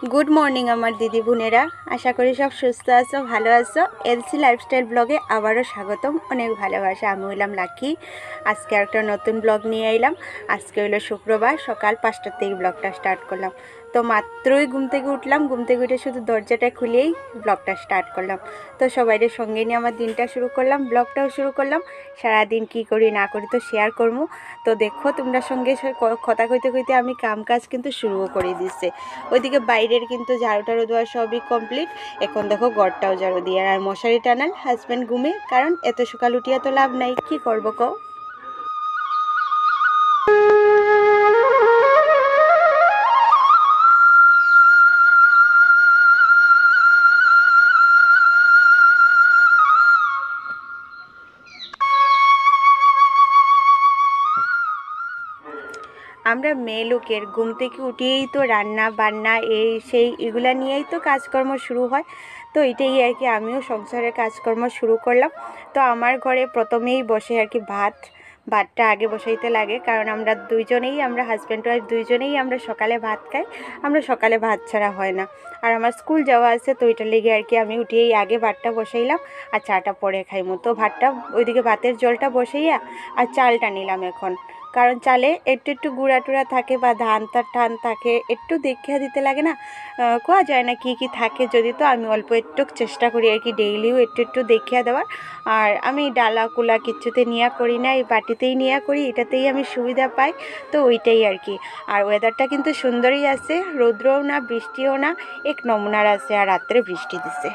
Good morning आमार दीदी बोनेरा आशा करी सब सुस्थ आछो भालो आछो एलसी लाइफस्टाइल ब्लगे आबारो स्वागतम अनेक भालोबासा आमि हइलाम लाकी आज के एक नतून ब्लग निये आइलाम। आज के हलो शुक्रवार सकाल 5टा थेके ब्लगटा स्टार्ट करलाम। तो मात्रई घुम थेके उठलाम, घुम थेके उठे शुधु दरजाटा खुलेई ब्लगटा स्टार्ट करलाम। तो सबाइरे संगे निये आमार दिनटा शुरू करलाम, ब्लगटाओ शुरू करलाम। सारा दिन कि करी ना करी तो शेयर करबो। तो देखो तोमरा संगे कथा कइते कइते आमि काम काज किन्तु शुरूओ करे दिয়েছে। ওইদিকে বাইরের কিন্তু ঝাড়ু টাড়ু দেওয়া সবই কমপ্লিট। এখন দেখো ঘরটাও ঝাড়ু দিয়ে আর মশারি টানাল হাজব্যান্ড ঘুমে, কারণ এত সকাল উঠিয়া তো লাভ নাই, কি করবো কও। আমরা মেয়ে লোকের ঘুম থেকে উঠেই তো রান্না বান্না এই সেই এগুলা নিয়েই তো কাজকর্ম শুরু হয়। তো এটাই আর কি, আমিও সংসারের কাজকর্ম শুরু করলাম। তো আমার ঘরে প্রথমেই বসে আর কি ভাতটা আগে বসাইতে লাগে, কারণ আমরা দুইজনেই, আমরা হাজব্যান্ড ওয়াইফ দুইজনেই আমরা সকালে ভাত খাই। আমরা সকালে ভাত ছাড়া হয় না, আর আমার স্কুল যাওয়া আছে, তো ওইটার লেগে আর কি আমি উঠেই আগে ভাতটা বসাইলাম আর চাটা পরে খাইমু। তো ভাতটা ওইদিকে ভাতের জলটা বসাইয়া আর চালটা নিলাম এখন, কারণ চালে একটু একটু গুঁড়া টুড়া থাকে বা ধান থাকে, একটু দেখিয়া দিতে লাগে না, কোয়া যায় না কি কি থাকে যদি। তো আমি অল্প একটু চেষ্টা করি আর কি ডেইলিও একটু একটু দেখিয়া দেওয়ার। আর আমি ডালা কুলা কিচ্ছুতে নিয়া করি না, এই বাটিতেই নিয়া করি, এটাতেই আমি সুবিধা পাই। তো ওইটাই আর কি। আর ওয়েদারটা কিন্তু সুন্দরই আছে, রৌদ্রও না বৃষ্টিও না, এক নমুনার আছে। আর রাত্রে বৃষ্টি দিছে।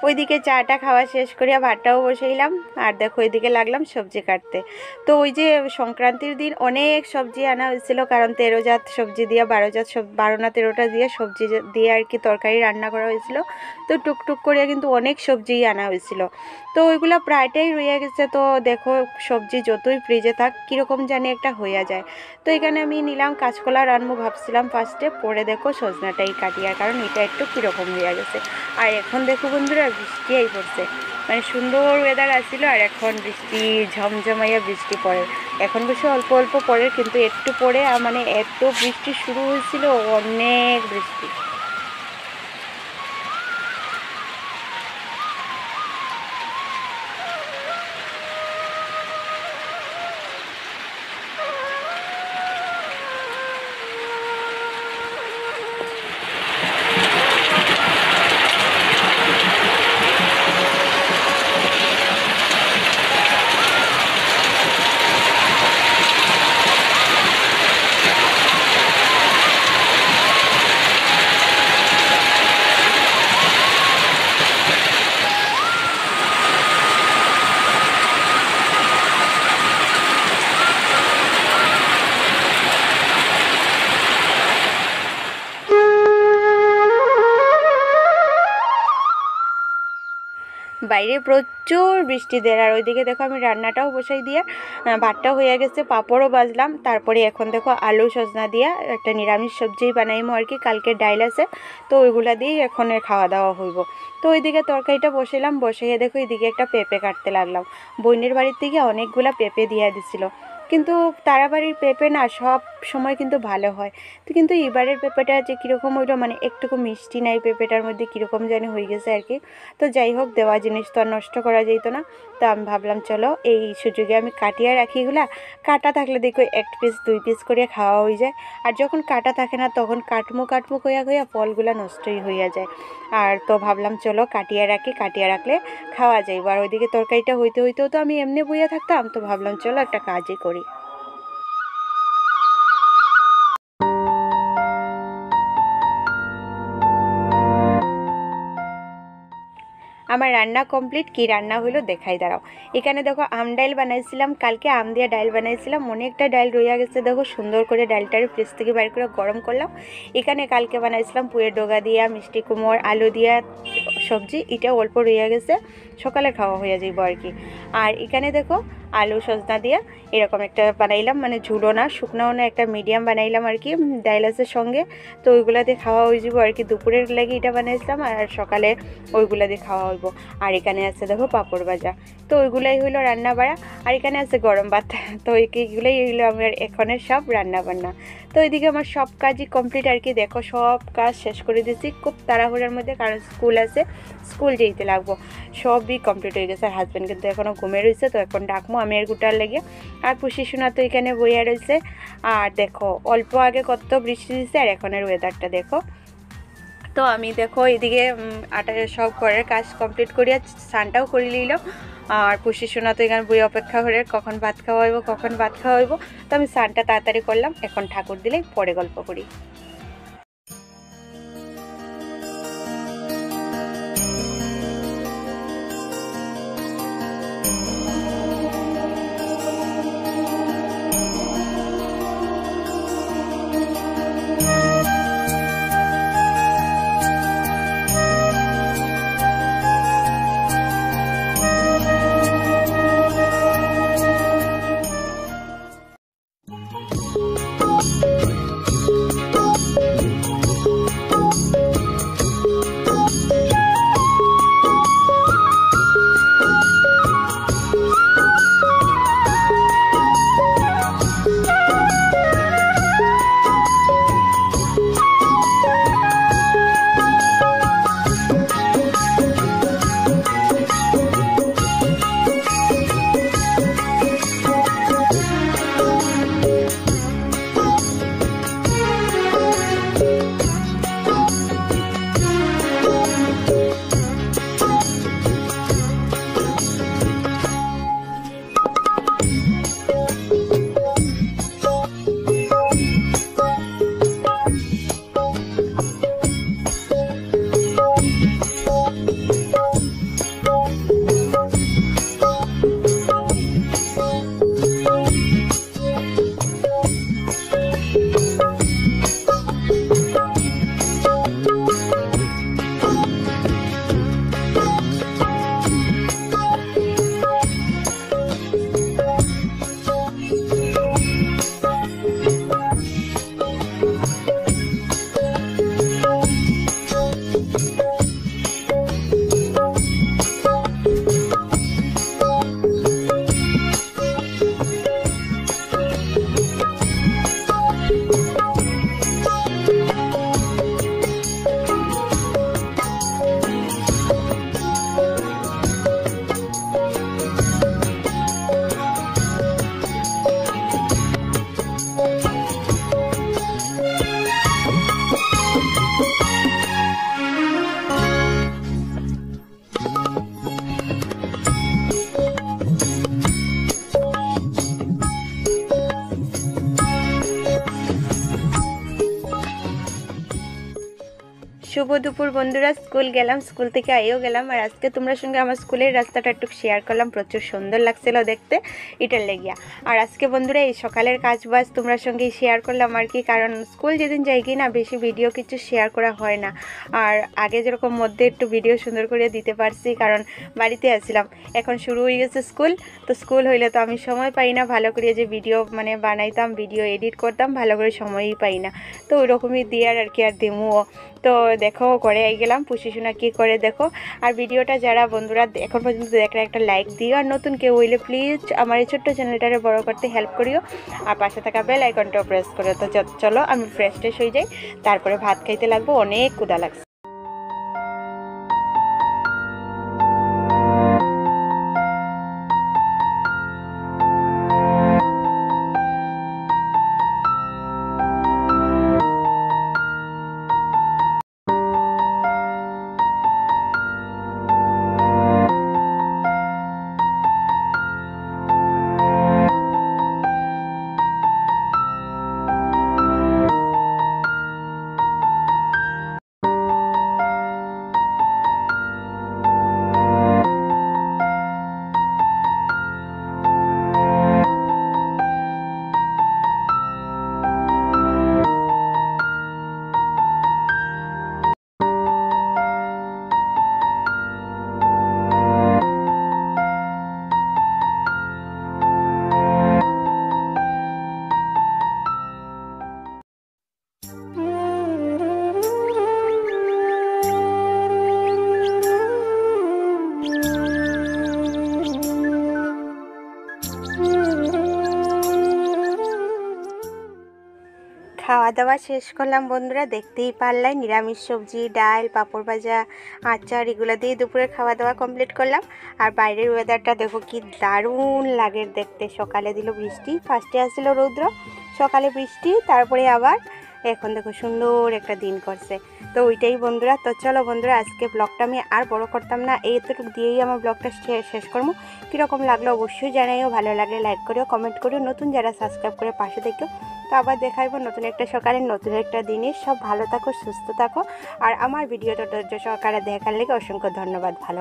ওইদিকে চাটা খাওয়া শেষ করিয়া ভাতটাও বসাইলাম, আর দেখো ওইদিকে লাগলাম সবজি কাটতে। তো ওই যে সংক্রান্তির দিন অনেক সবজি আনা হয়েছিল, কারণ 13 জাত সবজি দিয়ে 12 জাত 12 না 13টা দিয়ে সবজি দিয়ে আর কি তরকারি রান্না করা হয়েছিল। তো টুকটুক করে কিন্তু অনেক সবজিই আনা হয়েছিল। তো ওইগুলো প্রায়টাই রয়ে গেছে। তো দেখো সবজি যতই ফ্রিজে থাক কীরকম জানি একটা হয়ে যায়। তো এখানে আমি নিলাম কাঁচকলা রান্না ভাবছিলাম ফার্স্টে, পরে দেখো সজনাটাই কাটিয়ার, কারণ এটা একটু কীরকম হয়ে গেছে। আর এখন দেখো বন্ধুরা বৃষ্টি আই পড়ছে, মানে সুন্দর ওয়েদার আসছিল, আর এখন বৃষ্টি ঝমঝমাইয়া বৃষ্টি পড়ে। এখন বেশি অল্প অল্প পড়ে, কিন্তু একটু পরে মানে এত বৃষ্টি শুরু হয়েছিল, অনেক বৃষ্টি। বাইরে প্রচুর বৃষ্টি দেয়। আর ওইদিকে দেখো আমি রান্নাটাও বসাই দিয়ে ভাতটাও হয়ে গেছে, পাঁপড়ও বাজলাম। তারপরে এখন দেখো আলু সজনা দিয়া একটা নিরামিষ সবজি বানাইমো আর কি, কালকে ডাইল আছে, তো ওইগুলা দিয়েই এখন খাওয়া দাওয়া হইব। তো ওইদিকে তরকারিটা বসাইলাম, বসাইয়ে দেখো এদিকে একটা পেঁপে কাটতে লাগলাম। বোনের বাড়ির থেকে অনেকগুলা পেঁপে দিয়ে দিছিল, কিন্তু তারা বাড়ির পেঁপে না সব সময় কিন্তু ভালো হয়। তো কিন্তু এবারের পেঁপেটা যে কীরকম হইলো, মানে একটুকু মিষ্টি নাই পেঁপেটার মধ্যে, কীরকম জানি হয়ে গেছে আর কি। তো যাই হোক, দেওয়া জিনিস তো আর নষ্ট করা যেত না। তো আমি ভাবলাম চলো এই সুযোগে আমি কাটিয়ে রাখি এগুলা। কাটা থাকলে দেখো 1 পিস 2 পিস করে খাওয়া হয়ে যায়, আর যখন কাটা থাকে না তখন কাটমু কইয়া ফলগুলা নষ্টই হইয়া যায়। আর তো ভাবলাম চলো কাটিয়ে রাখি, কাটিয়ে রাখলে খাওয়া যায়। আর ওইদিকে তরকারিটা হইতেও তো আমি এমনি বইয়া থাকতাম, তো ভাবলাম চলো একটা কাজই করি। আমার রান্না কমপ্লিট। কি রান্না হলো দেখাই দাঁড়াও। এখানে দেখো আম ডাইল বানাইছিলাম, কালকে আম দিয়ে ডাইল বানাইছিলাম, অনেকটা ডাইল রইয়া গেছে। দেখো সুন্দর করে ডাইলটারে ফ্রিজ থেকে বাইর করে গরম করলাম। এখানে কালকে বানাইছিলাম পুয়ের ডগা দিয়া, মিষ্টি কুমড়, আলু দিয়া সবজি, এটা অল্প রয়ে গেছে, সকালে খাওয়া হয়ে যাইব আর কি। আর এখানে দেখো আলু সজনা দিয়ে এরকম একটা বানাইলাম, মানে ঝুলো না শুকনাও না, একটা মিডিয়াম বানাইলাম আর কি ডাইলাসের সঙ্গে। তো ওইগুলা দিয়ে খাওয়া হয়ে যাব আর কি, দুপুরের লাগে এটা বানাইছিলাম আর সকালে ওইগুলা দিয়ে খাওয়া হইব। আর এখানে আছে দেখো পাঁপড় ভাজা। তো ওইগুলাই হইলো রান্না বাড়া। আর এখানে আছে গরম ভাত। তো এইগুলোই হইলো আমার এখনের সব রান্না বান্না। তো এদিকে আমার সব কাজই কমপ্লিট আর কি, দেখো সব কাজ শেষ করে দিয়েছি খুব তাড়াহুড়ার মধ্যে, কারণ স্কুল আছে, স্কুল যেতে লাগবো। সবই কমপ্লিট হয়ে গেছে। আর হাজব্যান্ড কিন্তু এখনও ঘুমে রয়েছে, তো এখন ডাকবো আমি আর গুটার লেগে। আর পুষি সোনা তো এখানে বইয়া রয়েছে। আর দেখো অল্প আগে কত বৃষ্টি দিচ্ছে, আর এখনের ওয়েদারটা দেখো। তো আমি দেখো এদিকে আটা সব ঘরের কাজ কমপ্লিট করিয়া স্নানটাও করে নিলাম। আর পুষি সোনা তো এখানে বই অপেক্ষা করে কখন ভাত খাওয়া হইব, কখন ভাত খাওয়া হইব। তো আমি স্নানটা তাড়াতাড়ি করলাম, এখন ঠাকুর দিলে পরে গল্প করি। শুভ দুপুর বন্ধুরা, স্কুল গেলাম, স্কুল থেকে আইও গেলাম। আর আজকে তোমরা সঙ্গে আমার স্কুলের রাস্তাটা একটু শেয়ার করলাম, প্রচুর সুন্দর লাগছিল দেখতে, এটার লেগিয়া। আর আজকে বন্ধুরা এই সকালের কাজ বাজ তোমরা সঙ্গে শেয়ার করলাম আর কি, কারণ স্কুল যেদিন যাই কি না বেশি ভিডিও কিছু শেয়ার করা হয় না। আর আগে যেরকম মধ্যে একটু ভিডিও সুন্দর করে দিতে পারছি, কারণ বাড়িতে আসছিলাম। এখন শুরু হয়ে গেছে স্কুল, তো স্কুল হইলে তো আমি সময় পাই না ভালো করে যে ভিডিও মানে বানাইতাম, ভিডিও এডিট করতাম, ভালো করে সময়ই পাই না। তো ওই রকমই দিয়ে আর কি, আর দিমুও। তো দেখো করে আই গেলাম, পুষি সোনা কী করে দেখো। আর ভিডিওটা যারা বন্ধুরা এখন পর্যন্ত দেখলে একটা লাইক দিও, আর নতুন কেউ হইলে প্লিজ আমার এই ছোট্ট চ্যানেলটারে বড় করতে হেল্প করিও, আর পাশে থাকা বেল আইকনটাও প্রেস করো। তো চলো আমি ফ্রেশ ট্রেশ হয়ে যাই, তারপরে ভাত খাইতে লাগবো, অনেক ক্ষুধা লাগছে। খাওয়া দাওয়া শেষ করলাম বন্ধুরা, দেখতেই পারলাই নিরামিষ সবজি, ডাল, পাঁপড় ভাজা, আচার এগুলো দিয়ে দুপুরে খাওয়া দাওয়া কমপ্লিট করলাম। আর বাইরের ওয়েদারটা দেখো কি দারুণ লাগে দেখতে। সকালে দিল বৃষ্টি, ফার্স্টে আসছিল রৌদ্র, সকালে বৃষ্টি, তারপরে আবার এখন দেখো সুন্দর একটা দিন করছে। তো ওইটাই বন্ধুরা। তো চলো বন্ধুরা, আজকে ব্লগটা আমি আর বড় করতাম না, এইটুকু দিয়েই আমার ব্লগটা শেষ করবো। কীরকম লাগলো অবশ্যই জানাইও, ভালো লাগলে লাইক করিও, কমেন্ট করিও, নতুন যারা সাবস্ক্রাইব করে পাশে দেখো। তো আবার দেখাইবো নতুন একটা সকালে নতুন একটা দিনে। সব ভালো থাকো, সুস্থ থাকো। আর আমার ভিডিওটা ধৈর্য সহকারে দেখার লেগে অসংখ্য ধন্যবাদ। ভালো